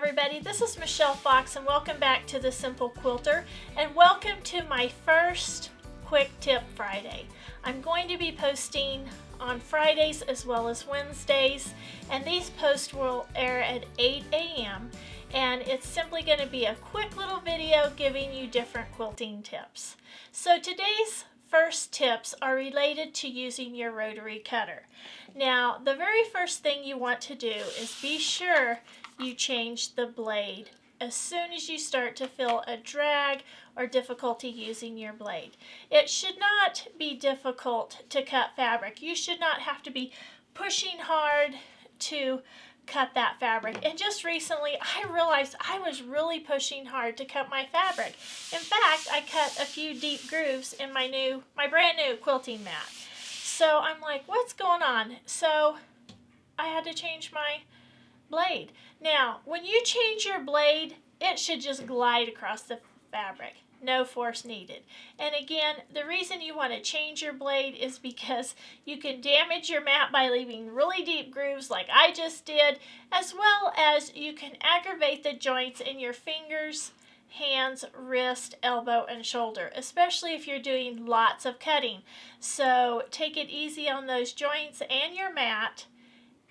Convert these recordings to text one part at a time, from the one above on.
everybody, this is Michelle Fox and welcome back to The Simple Quilter and welcome to my first Quick Tip Friday. I'm going to be posting on Fridays as well as Wednesdays, and these posts will air at 8 a.m. and it's simply going to be a quick little video giving you different quilting tips. So today's first tips are related to using your rotary cutter. Now, the very first thing you want to do is be sure you change the blade as soon as you start to feel a drag or difficulty using your blade. It should not be difficult to cut fabric. You should not have to be pushing hard to cut that fabric. And just recently I realized I was really pushing hard to cut my fabric. In fact, I cut a few deep grooves in my brand new quilting mat. So I'm like, what's going on? So I had to change my blade. Now, when you change your blade, it should just glide across the fabric. No force needed. And again, the reason you want to change your blade is because you can damage your mat by leaving really deep grooves like I just did, as well as you can aggravate the joints in your fingers, hands, wrist, elbow, and shoulder, especially if you're doing lots of cutting. So take it easy on those joints and your mat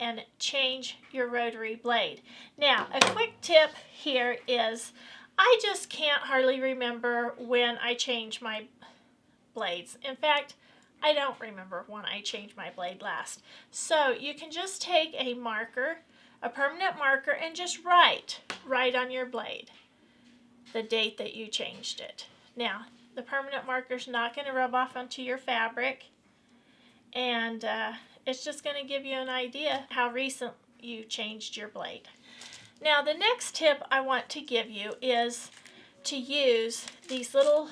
and change your rotary blade. Now, a quick tip here is I just can't hardly remember when I changed my blades. In fact, I don't remember when I changed my blade last. So you can just take a marker, a permanent marker, and just write on your blade the date that you changed it. Now, the permanent marker's not going to rub off onto your fabric, and it's just going to give you an idea how recent you changed your blade. Now, the next tip I want to give you is to use these little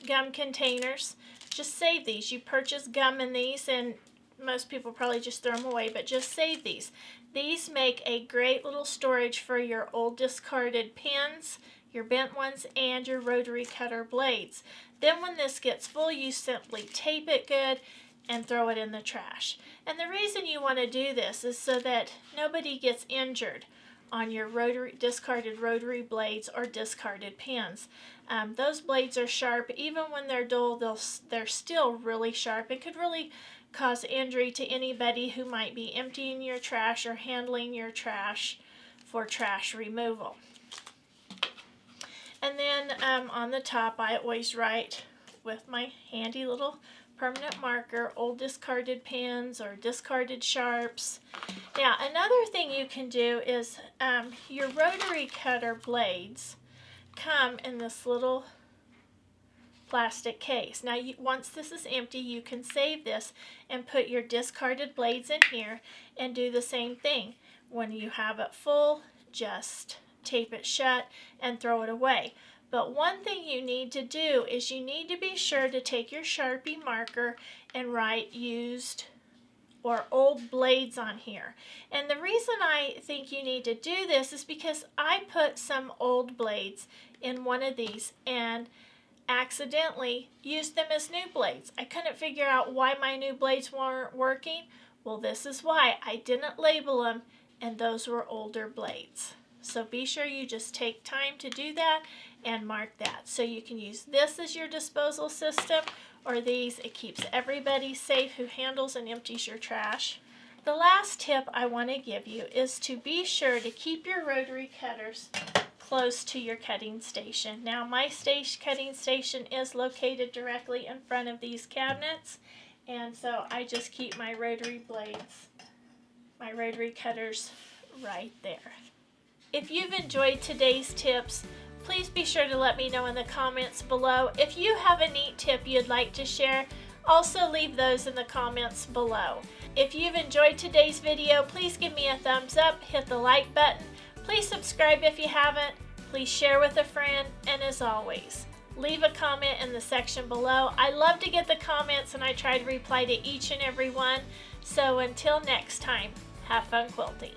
gum containers. Just save these. You purchase gum in these, and most people probably just throw them away, but just save these. These make a great little storage for your old discarded pins, your bent ones, and your rotary cutter blades. Then when this gets full, you simply tape it good and throw it in the trash. And the reason you want to do this is so that nobody gets injured on your discarded rotary blades or discarded pins. Those blades are sharp. Even when they're dull, they're still really sharp. It could really cause injury to anybody who might be emptying your trash or handling your trash for trash removal. And then on the top, I always write with my handy little permanent marker, old discarded pins or discarded sharps. Now, another thing you can do is your rotary cutter blades come in this little plastic case. Now, once this is empty, you can save this and put your discarded blades in here and do the same thing. When you have it full, just tape it shut and throw it away. But one thing you need to do is you need to be sure to take your Sharpie marker and write used or old blades on here. And the reason I think you need to do this is because I put some old blades in one of these and accidentally used them as new blades. I couldn't figure out why my new blades weren't working. Well, this is why. I didn't label them, and those were older blades. So be sure you just take time to do that and mark that. So you can use this as your disposal system, or these. It keeps everybody safe who handles and empties your trash. The last tip I want to give you is to be sure to keep your rotary cutters close to your cutting station. Now, my cutting station is located directly in front of these cabinets, and so I just keep my rotary blades, my rotary cutters right there. If you've enjoyed today's tips, please be sure to let me know in the comments below. If you have a neat tip you'd like to share, also leave those in the comments below. If you've enjoyed today's video, please give me a thumbs up, hit the like button. Please subscribe if you haven't. Please share with a friend, and as always, leave a comment in the section below. I love to get the comments, and I try to reply to each and every one. So until next time, have fun quilting.